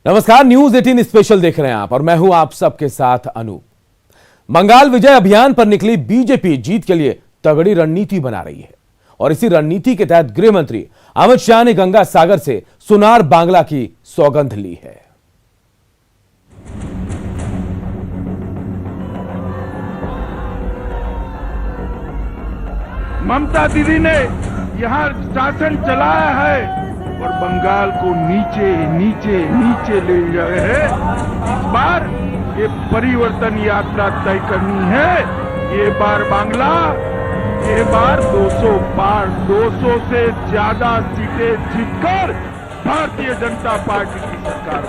नमस्कार, news 18 special देख रहे हैं आप और मैं हूं आप सबके साथ अनूप। बंगाल विजय अभियान पर निकली बीजेपी जीत के लिए तगड़ी रणनीति बना रही है और इसी रणनीति के तहत गृह मंत्री अमित शाह ने गंगा सागर से सोनार बांग्ला की सौगंध ली है। ममता दीदी ने यहाँ शासन चलाया है और बंगाल को नीचे नीचे नीचे ले जाए हैं। इस बार ये परिवर्तन यात्रा तय करनी है। ये बार बांग्ला, ये बार 200 पार 200 से ज्यादा सीटें जीतकर भारतीय जनता पार्टी की सरकार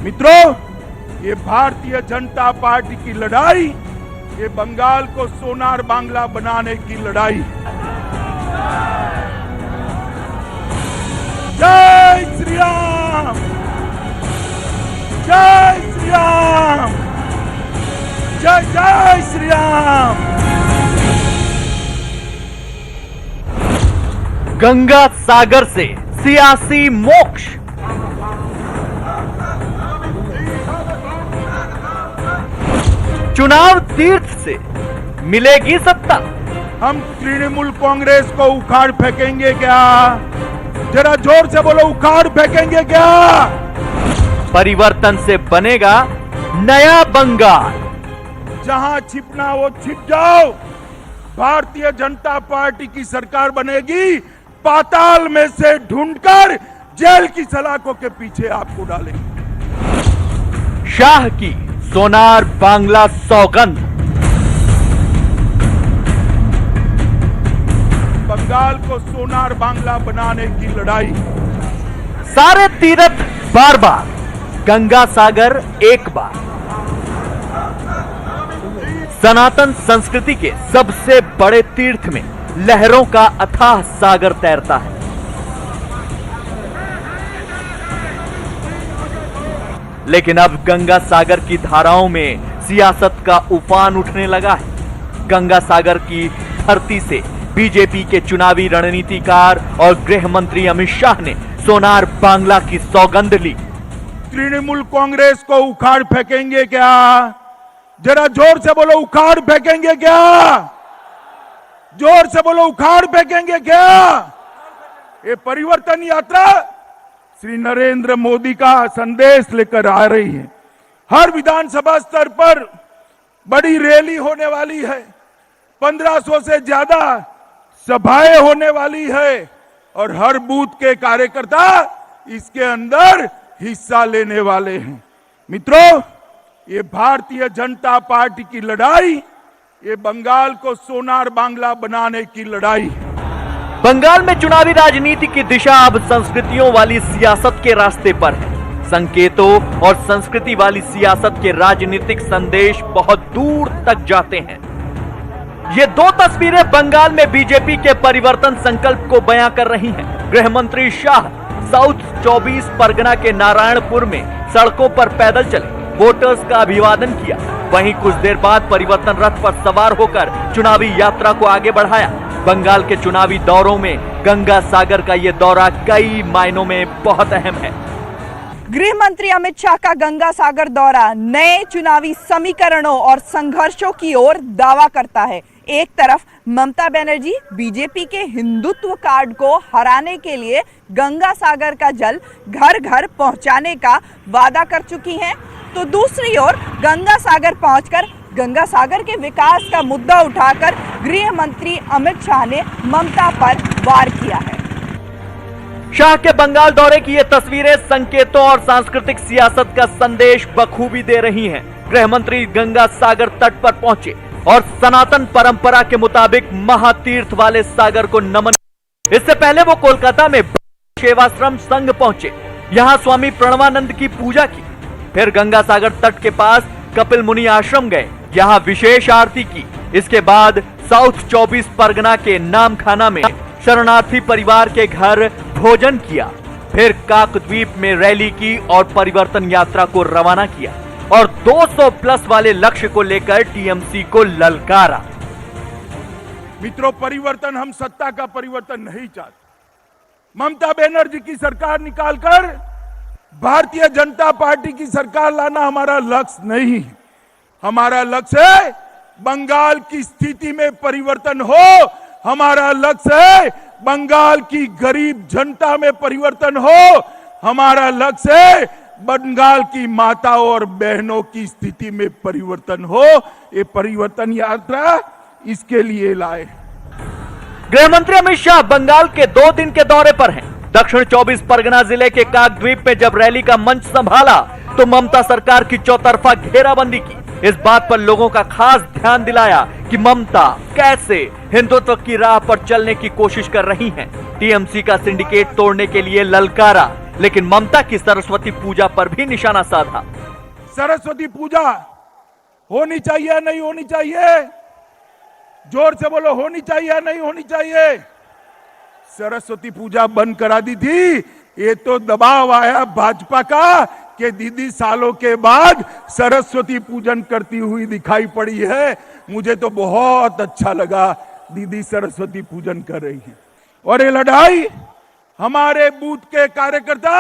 मित्रों, ये भारतीय जनता पार्टी की लड़ाई, ये बंगाल को सोनार बांग्ला बनाने की लड़ाई। जय श्री राम, जय श्री राम, जय जय श्री राम। गंगा सागर से सियासी मोक्ष। चुनाव तीर्थ से मिलेगी सत्ता। हम तृणमूल कांग्रेस को उखाड़ फेंकेंगे क्या? जरा जोर से बोलो, उखाड़ फेंकेंगे क्या? परिवर्तन से बनेगा नया बंगाल। जहां छिपना वो छिप जाओ। भारतीय जनता पार्टी की सरकार बनेगी। पाताल में से ढूंढकर जेल की सलाखों के पीछे आपको डालेंगे। शाह की सोनार बांग्ला सौगंध। बंगाल को सोनार बांग्ला बनाने की लड़ाई। सारे तीर्थ बार बार, गंगा सागर एक बार। सनातन संस्कृति के सबसे बड़े तीर्थ में लहरों का अथाह सागर तैरता है। लेकिन अब गंगा सागर की धाराओं में सियासत का उफान उठने लगा है। गंगा सागर की धरती से बीजेपी के चुनावी रणनीतिकार और गृह मंत्री अमित शाह ने सोनार बांग्ला की सौगंध ली। तृणमूल कांग्रेस को उखाड़ फेंकेंगे क्या? जरा जोर से बोलो, उखाड़ फेंकेंगे क्या? जोर से बोलो, उखाड़ फेंकेंगे क्या? ये परिवर्तन यात्रा श्री नरेंद्र मोदी का संदेश लेकर आ रही है। हर विधानसभा स्तर पर बड़ी रैली होने वाली है। 1500 से ज्यादा सभाएं होने वाली है और हर बूथ के कार्यकर्ता इसके अंदर हिस्सा लेने वाले हैं। मित्रों, ये भारतीय जनता पार्टी की लड़ाई, ये बंगाल को सोनार बांग्ला बनाने की लड़ाई। बंगाल में चुनावी राजनीति की दिशा अब संस्कृतियों वाली सियासत के रास्ते पर है। संकेतों और संस्कृति वाली सियासत के राजनीतिक संदेश बहुत दूर तक जाते हैं। ये दो तस्वीरें बंगाल में बीजेपी के परिवर्तन संकल्प को बयां कर रही हैं। गृह मंत्री शाह साउथ 24 परगना के नारायणपुर में सड़कों पर पैदल चले, वोटर्स का अभिवादन किया। वहीं कुछ देर बाद परिवर्तन रथ पर सवार होकर चुनावी यात्रा को आगे बढ़ाया। बंगाल के चुनावी दौरों में गंगा सागर का यह दौरा कई मायनों में बहुत अहम है। गृह मंत्री अमित शाह का गंगा सागर दौरा नए चुनावी समीकरणों और संघर्षों की ओर दावा करता है। एक तरफ ममता बनर्जी बीजेपी के हिंदुत्व कार्ड को हराने के लिए गंगा सागर का जल घर घर पहुंचाने का वादा कर चुकी हैं, तो दूसरी ओर गंगा सागर पहुंचकर गंगा सागर के विकास का मुद्दा उठाकर गृह मंत्री अमित शाह ने ममता पर वार किया है। शाह के बंगाल दौरे की ये तस्वीरें संकेतों और सांस्कृतिक सियासत का संदेश बखूबी दे रही हैं। गृह मंत्री गंगा सागर तट पर पहुंचे और सनातन परंपरा के मुताबिक महातीर्थ वाले सागर को नमन। इससे पहले वो कोलकाता में सेवाश्रम संघ पहुंचे, यहां स्वामी प्रणवानंद की पूजा की। फिर गंगा सागर तट के पास कपिल मुनि आश्रम गए, यहां विशेष आरती की। इसके बाद साउथ 24 परगना के नामखाना में शरणार्थी परिवार के घर भोजन किया। फिर काकद्वीप में रैली की और परिवर्तन यात्रा को रवाना किया और 200 प्लस वाले लक्ष्य को लेकर टीएमसी को ललकारा। मित्रों, परिवर्तन, हम सत्ता का परिवर्तन नहीं चाहते। ममता बनर्जी की सरकार निकालकर भारतीय जनता पार्टी की सरकार लाना हमारा लक्ष्य नहीं है। हमारा लक्ष्य है बंगाल की स्थिति में परिवर्तन हो। हमारा लक्ष्य है बंगाल की गरीब जनता में परिवर्तन हो। हमारा लक्ष्य है बंगाल की माताओं और बहनों की स्थिति में परिवर्तन हो। ये परिवर्तन यात्रा इसके लिए लाए। गृह मंत्री अमित शाह बंगाल के 2 दिन के दौरे पर हैं। दक्षिण 24 परगना जिले के काकद्वीप में जब रैली का मंच संभाला तो ममता सरकार की चौतरफा घेराबंदी की। इस बात पर लोगों का खास ध्यान दिलाया कि ममता कैसे हिंदुत्व की राह पर चलने की कोशिश कर रही हैं। टीएमसी का सिंडिकेट तोड़ने के लिए ललकारा, लेकिन ममता की सरस्वती पूजा पर भी निशाना साधा। सरस्वती पूजा होनी चाहिए या नहीं होनी चाहिए? जोर से बोलो, होनी चाहिए या नहीं होनी चाहिए? सरस्वती पूजा बंद करा दी थी। ये तो दबाव आया भाजपा का कि दीदी सालों के बाद सरस्वती पूजन करती हुई दिखाई पड़ी है। मुझे तो बहुत अच्छा लगा, दीदी सरस्वती पूजन कर रही है। और ये लड़ाई हमारे बूथ के कार्यकर्ता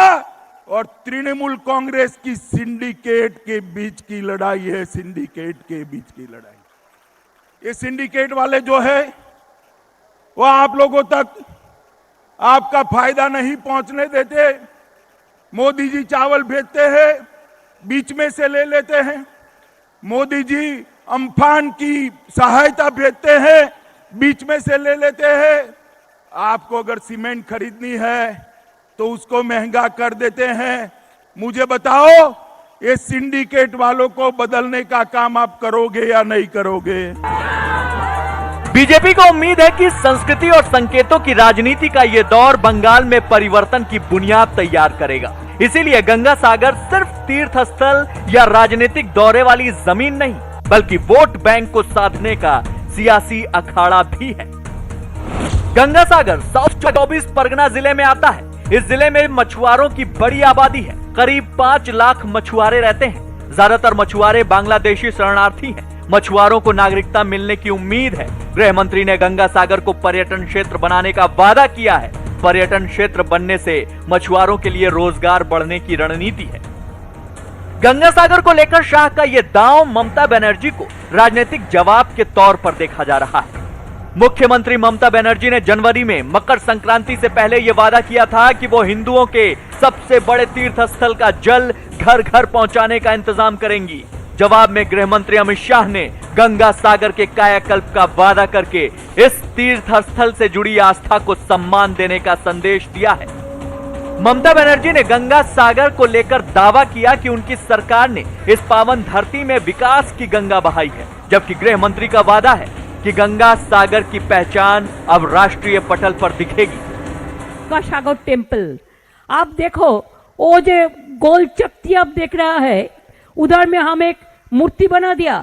और तृणमूल कांग्रेस की सिंडिकेट के बीच की लड़ाई है। सिंडिकेट के बीच की लड़ाई। ये सिंडिकेट वाले जो है वो आप लोगों तक आपका फायदा नहीं पहुंचने देते। मोदी जी चावल भेजते हैं, बीच में से ले लेते हैं। मोदी जी अम्फान की सहायता भेजते हैं, बीच में से ले लेते हैं। आपको अगर सीमेंट खरीदनी है तो उसको महंगा कर देते हैं। मुझे बताओ, ये सिंडिकेट वालों को बदलने का काम आप करोगे या नहीं करोगे? बीजेपी को उम्मीद है कि संस्कृति और संकेतों की राजनीति का ये दौर बंगाल में परिवर्तन की बुनियाद तैयार करेगा। इसीलिए गंगा सागर सिर्फ तीर्थ स्थल या राजनीतिक दौरे वाली जमीन नहीं, बल्कि वोट बैंक को साधने का सियासी अखाड़ा भी है। गंगा सागर साउथ 24 परगना जिले में आता है। इस जिले में मछुआरों की बड़ी आबादी है। करीब 5 लाख मछुआरे रहते हैं। ज्यादातर मछुआरे बांग्लादेशी शरणार्थी हैं। मछुआरों को नागरिकता मिलने की उम्मीद है। गृह मंत्री ने गंगा सागर को पर्यटन क्षेत्र बनाने का वादा किया है। पर्यटन क्षेत्र बनने से मछुआरों के लिए रोजगार बढ़ने की रणनीति है। गंगा सागर को लेकर शाह का यह दांव ममता बनर्जी को राजनीतिक जवाब के तौर पर देखा जा रहा है। मुख्यमंत्री ममता बनर्जी ने जनवरी में मकर संक्रांति से पहले यह वादा किया था कि वो हिंदुओं के सबसे बड़े तीर्थ स्थल का जल घर घर पहुंचाने का इंतजाम करेंगी। जवाब में गृह मंत्री अमित शाह ने गंगा सागर के कायाकल्प का वादा करके इस तीर्थ स्थल से जुड़ी आस्था को सम्मान देने का संदेश दिया है। ममता बनर्जी ने गंगा सागर को लेकर दावा किया कि उनकी सरकार ने इस पावन धरती में विकास की गंगा बहाई है, जबकि गृह मंत्री का वादा है कि गंगा सागर की पहचान अब राष्ट्रीय पटल पर दिखेगी। गंगा सागर टेम्पल आप देखो, वो जो गोल चक्की आप देख रहा है, उधर में हम एक मूर्ति बना दिया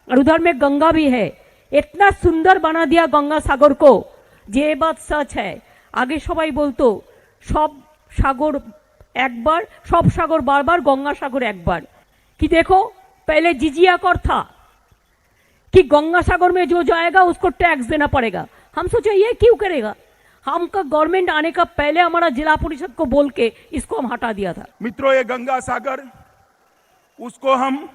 और उधर में गंगा भी है। इतना सुंदर बना दिया गंगा सागर को, ये बात सच है। आगे सबाई बोलतो सब सागर एक बार, सब सागर बार बार, गंगा सागर एक बार। कि देखो पहले जिजिया कर था कि गंगा सागर में जो जाएगा उसको टैक्स देना पड़ेगा। हम सोचे ये क्यों करेगा, हमका गवर्नमेंट आने का पहले हमारा जिला परिषद को बोल के इसको हम हटा दिया था। मित्रों, ये गंगा सागर, उसको हम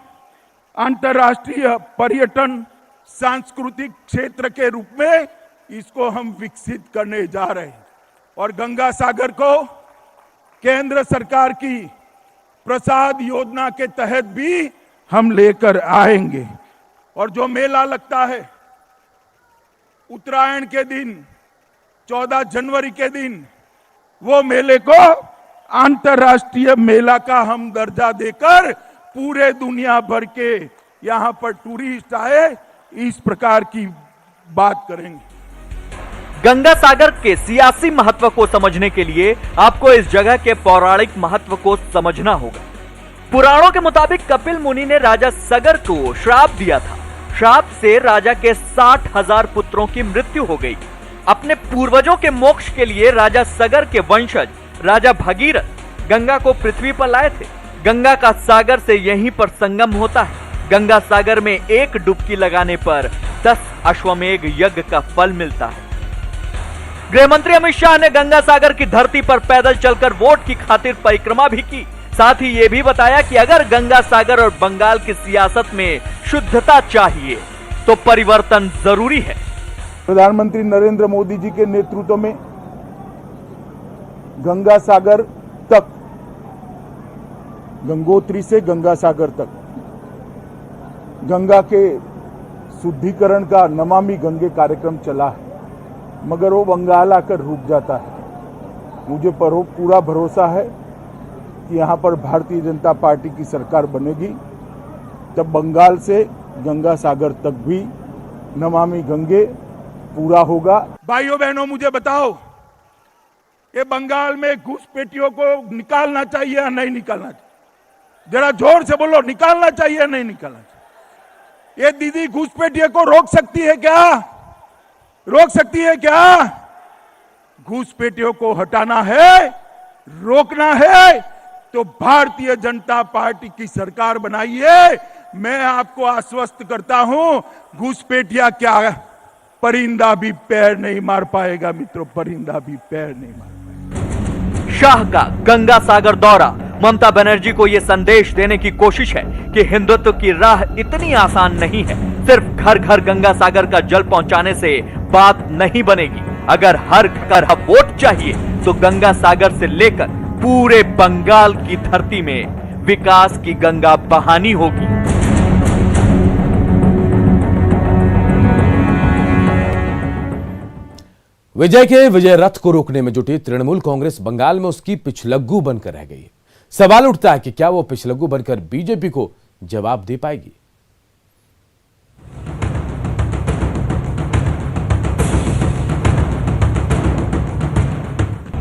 अंतर्राष्ट्रीय पर्यटन सांस्कृतिक क्षेत्र के रूप में इसको हम विकसित करने जा रहे हैं। और गंगा सागर को केंद्र सरकार की प्रसाद योजना के तहत भी हम लेकर आएंगे। और जो मेला लगता है उत्तरायण के दिन, 14 जनवरी के दिन, वो मेले को अंतर्राष्ट्रीय मेला का हम दर्जा देकर पूरे दुनिया भर के यहां पर टूरिस्ट आए, इस प्रकार की बात करेंगे। गंगा सागर के सियासी महत्व को समझने के लिए आपको इस जगह के पौराणिक महत्व को समझना होगा। पुराणों के मुताबिक कपिल मुनि ने राजा सगर को श्राप दिया था। श्राप से राजा के 60,000 पुत्रों की मृत्यु हो गई। अपने पूर्वजों के मोक्ष के लिए राजा सगर के वंशज राजा भगीरथ गंगा को पृथ्वी पर लाए थे। गंगा का सागर से यहीं पर संगम होता है। गंगा सागर में एक डुबकी लगाने पर 10 अश्वमेध यज्ञ का फल मिलता है। गृह मंत्री अमित शाह ने गंगा सागर की धरती पर पैदल चलकर वोट की खातिर परिक्रमा भी की। साथ ही ये भी बताया कि अगर गंगा सागर और बंगाल की सियासत में शुद्धता चाहिए तो परिवर्तन जरूरी है। प्रधानमंत्री नरेंद्र मोदी जी के नेतृत्व में गंगा सागर तक, गंगोत्री से गंगा सागर तक गंगा के शुद्धिकरण का नमामि गंगे कार्यक्रम चला है, मगर वो बंगाल आकर रुक जाता है। मुझे पूरा भरोसा है कि यहाँ पर भारतीय जनता पार्टी की सरकार बनेगी, तब बंगाल से गंगा सागर तक भी नमामि गंगे पूरा होगा। भाइयों बहनों, मुझे बताओ, ये बंगाल में घुसपैठियों को निकालना चाहिए या नहीं निकालना चाहिए? जरा जोर से बोलो, निकालना चाहिए या नहीं निकालना चाहिए? ये दीदी घुसपैठियों को रोक सकती है क्या? रोक सकती है क्या? घुसपैठियों को हटाना है, रोकना है तो भारतीय जनता पार्टी की सरकार बनाइए। मैं आपको आश्वस्त करता हूं, घुसपैठिया क्या परिंदा भी पैर नहीं मार पाएगा मित्रों, परिंदा भी पैर नहीं मार पाएगा। शाह का गंगा सागर दौरा ममता बनर्जी को यह संदेश देने की कोशिश है कि हिंदुत्व की राह इतनी आसान नहीं है। सिर्फ घर घर गंगा सागर का जल पहुंचाने से बात नहीं बनेगी। अगर हर घर वोट चाहिए तो गंगा सागर से लेकर पूरे बंगाल की धरती में विकास की गंगा बहानी होगी। विजय के विजय रथ को रोकने में जुटी तृणमूल कांग्रेस बंगाल में उसकी पिछलग्गू बनकर रह गई है। सवाल उठता है कि क्या वो पिछलग्गू बनकर बीजेपी को जवाब दे पाएगी?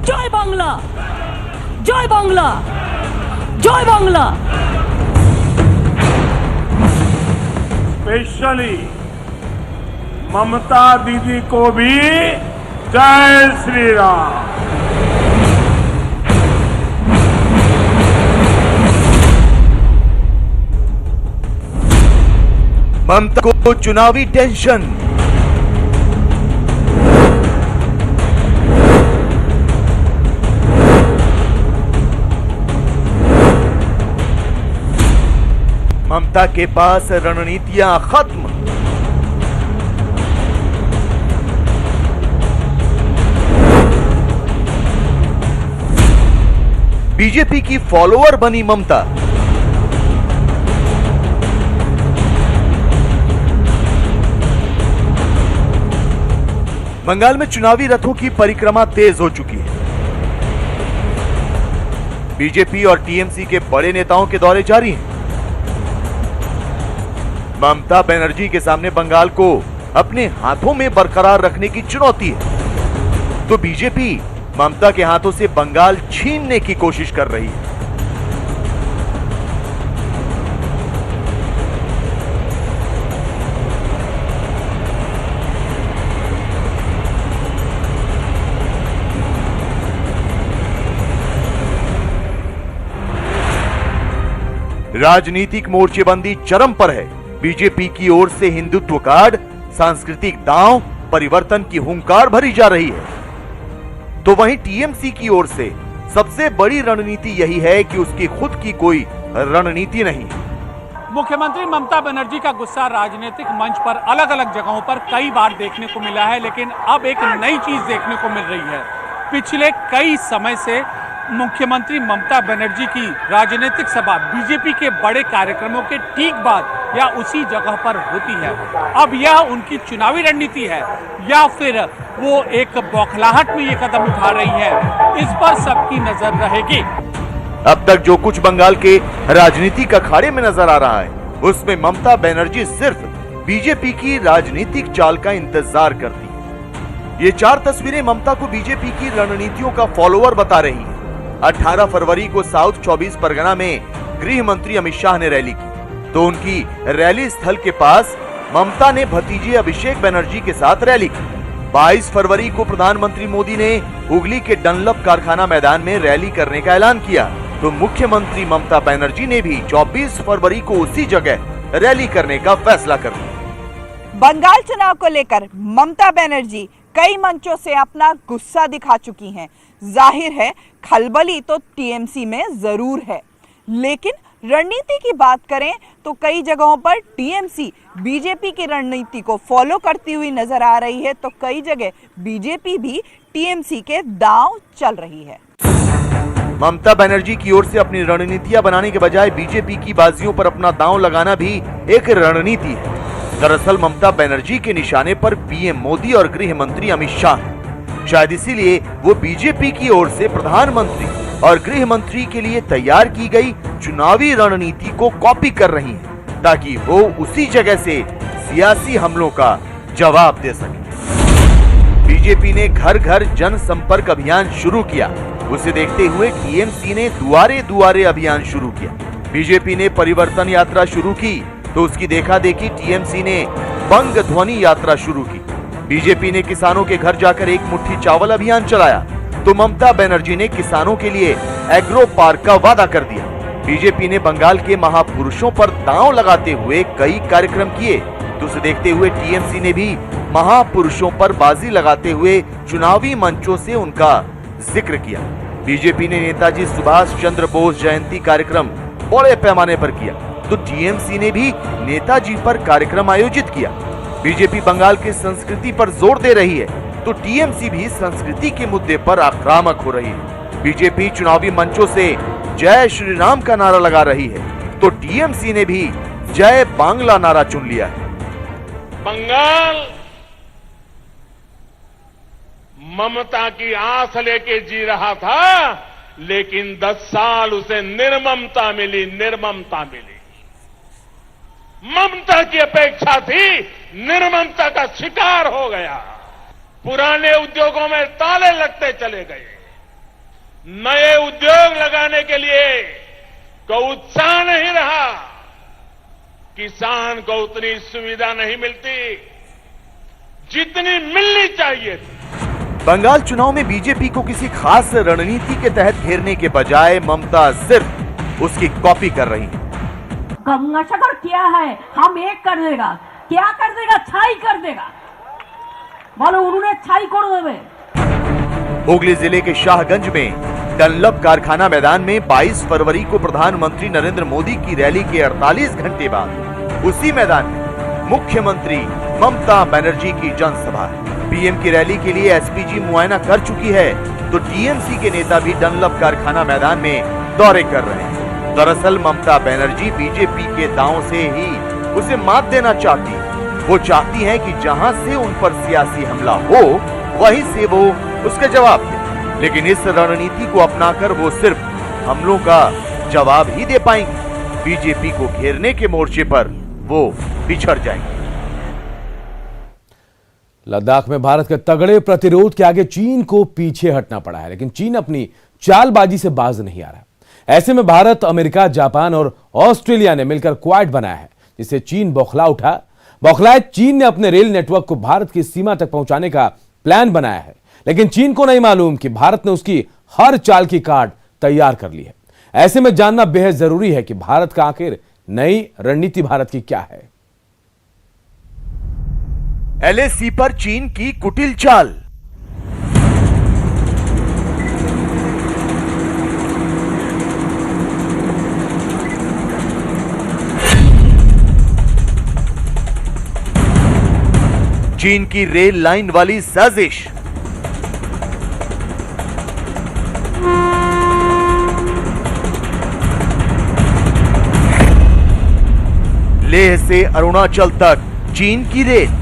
जय बांग्ला, जय बांग्ला, जय बांग्ला। स्पेशली ममता दीदी को भी जय श्री राम। ममता को चुनावी टेंशन, ममता के पास रणनीतियां खत्म। बीजेपी की फॉलोअर बनी ममता। बंगाल में चुनावी रथों की परिक्रमा तेज हो चुकी है। बीजेपी और टीएमसी के बड़े नेताओं के दौरे जारी हैं। ममता बनर्जी के सामने बंगाल को अपने हाथों में बरकरार रखने की चुनौती है, तो बीजेपी ममता के हाथों से बंगाल छीनने की कोशिश कर रही है। राजनीतिक मोर्चेबंदी चरम पर है। बीजेपी की ओर से हिंदुत्व कार्ड, सांस्कृतिक दांव, परिवर्तन की हुंकार भरी जा रही है, तो वहीं टीएमसी की ओर से सबसे बड़ी रणनीति यही है कि उसकी खुद की कोई रणनीति नहीं। मुख्यमंत्री ममता बनर्जी का गुस्सा राजनीतिक मंच पर अलग अलग जगहों पर कई बार देखने को मिला है, लेकिन अब एक नई चीज देखने को मिल रही है। पिछले कई समय से मुख्यमंत्री ममता बनर्जी की राजनीतिक सभा बीजेपी के बड़े कार्यक्रमों के ठीक बाद या उसी जगह पर होती है। अब यह उनकी चुनावी रणनीति है या फिर वो एक बौखलाहट में ये कदम उठा रही है, इस पर सबकी नजर रहेगी। अब तक जो कुछ बंगाल के राजनीतिक अखाड़े में नजर आ रहा है, उसमें ममता बनर्जी सिर्फ बीजेपी की राजनीतिक चाल का इंतजार करती है। ये 4 तस्वीरें ममता को बीजेपी की रणनीतियों का फॉलोअर बता रही है। 18 फरवरी को साउथ 24 परगना में गृह मंत्री अमित शाह ने रैली की, तो उनकी रैली स्थल के पास ममता ने भतीजे अभिषेक बनर्जी के साथ रैली की। 22 फरवरी को प्रधानमंत्री मोदी ने हुगली के डनलप कारखाना मैदान में रैली करने का ऐलान किया, तो मुख्यमंत्री ममता बनर्जी ने भी 24 फरवरी को उसी जगह रैली करने का फैसला कर लिया। बंगाल चुनाव को लेकर ममता बनर्जी कई मंचों से अपना गुस्सा दिखा चुकी हैं। जाहिर है खलबली तो टीएमसी में जरूर है, लेकिन रणनीति की बात करें तो कई जगहों पर टीएमसी बीजेपी की रणनीति को फॉलो करती हुई नजर आ रही है, तो कई जगह बीजेपी भी टीएमसी के दांव चल रही है। ममता बनर्जी की ओर से अपनी रणनीतियां बनाने के बजाय बीजेपी की बाजियों पर अपना दांव लगाना भी एक रणनीति है। दरअसल ममता बनर्जी के निशाने पर पीएम मोदी और गृह मंत्री अमित शाह हैं। शायद इसीलिए वो बीजेपी की ओर से प्रधानमंत्री और गृह मंत्री के लिए तैयार की गई चुनावी रणनीति को कॉपी कर रही हैं, ताकि वो उसी जगह से सियासी हमलों का जवाब दे सके। बीजेपी ने घर घर जनसंपर्क अभियान शुरू किया। उसे देखते हुए टीएमसी ने दुआरे दुआरे अभियान शुरू किया। बीजेपी ने परिवर्तन यात्रा शुरू की तो उसकी देखा देखी टीएमसी ने बंग ध्वनि यात्रा शुरू की। बीजेपी ने किसानों के घर जाकर एक मुट्ठी चावल अभियान चलाया तो ममता बनर्जी ने किसानों के लिए एग्रो पार्क का वादा कर दिया। बीजेपी ने बंगाल के महापुरुषों पर दांव लगाते हुए कई कार्यक्रम किए तो उसे देखते हुए टीएमसी ने भी महापुरुषों पर बाजी लगाते हुए चुनावी मंचों से उनका जिक्र किया। बीजेपी ने नेताजी सुभाष चंद्र बोस जयंती कार्यक्रम बड़े पैमाने पर किया तो टीएमसी ने भी नेताजी पर कार्यक्रम आयोजित किया। बीजेपी बंगाल की संस्कृति पर जोर दे रही है तो टीएमसी भी संस्कृति के मुद्दे पर आक्रामक हो रही है। बीजेपी चुनावी मंचों से जय श्री राम का नारा लगा रही है तो टीएमसी ने भी जय बांग्ला नारा चुन लिया है। बंगाल ममता की आस लेके जी रहा था, लेकिन 10 साल उसे निर्ममता मिली। ममता की अपेक्षा थी, निर्ममता का शिकार हो गया। पुराने उद्योगों में ताले लगते चले गए। नए उद्योग लगाने के लिए कोई उत्साह नहीं रहा। किसान को उतनी सुविधा नहीं मिलती जितनी मिलनी चाहिए थी। बंगाल चुनाव में बीजेपी को किसी खास रणनीति के तहत घेरने के बजाय ममता सिर्फ उसकी कॉपी कर रही है। गंगासागर क्या है, हम एक कर देगा, क्या कर देगा, छाई कर देगा, बोलो उन्होंने छाई कर देवे। हुगली जिले के शाहगंज में डनलप कारखाना मैदान में 22 फरवरी को प्रधानमंत्री नरेंद्र मोदी की रैली के 48 घंटे बाद उसी मैदान में मुख्यमंत्री ममता बनर्जी की जनसभा है। पीएम की रैली के लिए एसपीजी मुआयना कर चुकी है तो टीएमसी के नेता भी डनलप कारखाना मैदान में दौरे कर रहे हैं। दरअसल ममता बनर्जी बीजेपी के दांव से ही उसे मात देना चाहती है। वो चाहती है कि जहां से उन पर सियासी हमला हो वहीं से वो उसका जवाब दे, लेकिन इस रणनीति को अपनाकर वो सिर्फ हमलों का जवाब ही दे पाएंगे। बीजेपी को घेरने के मोर्चे पर वो पिछड़ जाएंगे। लद्दाख में भारत के तगड़े प्रतिरोध के आगे चीन को पीछे हटना पड़ा है, लेकिन चीन अपनी चालबाजी से बाज नहीं आ रहा। ऐसे में भारत, अमेरिका, जापान और ऑस्ट्रेलिया ने मिलकर क्वाड बनाया है, जिससे चीन बौखला उठा। बौखलाए चीन ने अपने रेल नेटवर्क को भारत की सीमा तक पहुंचाने का प्लान बनाया है, लेकिन चीन को नहीं मालूम कि भारत ने उसकी हर चाल की कार्ड तैयार कर ली है। ऐसे में जानना बेहद जरूरी है कि भारत का आखिर नई रणनीति भारत की क्या है। एलएसी पर चीन की कुटिल चाल। चीन की रेल लाइन वाली साजिश। लेह से अरुणाचल तक चीन की रेल।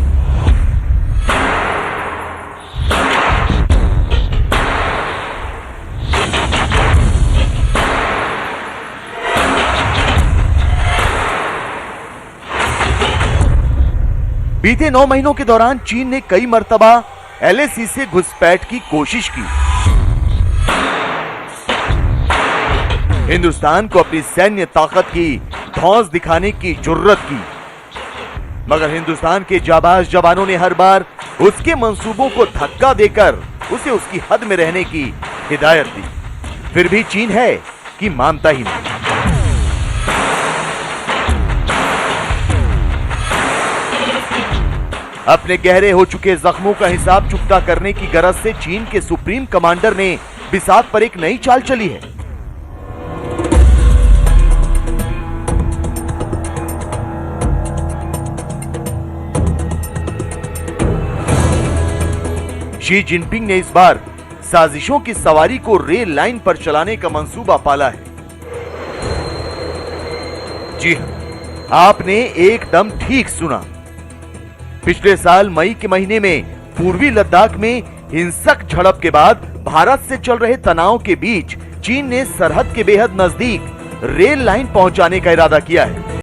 बीते 9 महीनों के दौरान चीन ने कई मर्तबा एलएसी से घुसपैठ की कोशिश की। हिंदुस्तान को अपनी सैन्य ताकत की धौंस दिखाने की जुर्रत की, मगर हिंदुस्तान के जाबाज जवानों ने हर बार उसके मंसूबों को धक्का देकर उसे उसकी हद में रहने की हिदायत दी। फिर भी चीन है कि मानता ही नहीं। अपने गहरे हो चुके जख्मों का हिसाब चुकता करने की गरज से चीन के सुप्रीम कमांडर ने बिसात पर एक नई चाल चली है। शी जिनपिंग ने इस बार साजिशों की सवारी को रेल लाइन पर चलाने का मंसूबा पाला है। जी हां, आपने एकदम ठीक सुना। पिछले साल मई के महीने में पूर्वी लद्दाख में हिंसक झड़प के बाद भारत से चल रहे तनाव के बीच चीन ने सरहद के बेहद नजदीक रेल लाइन पहुंचाने का इरादा किया है।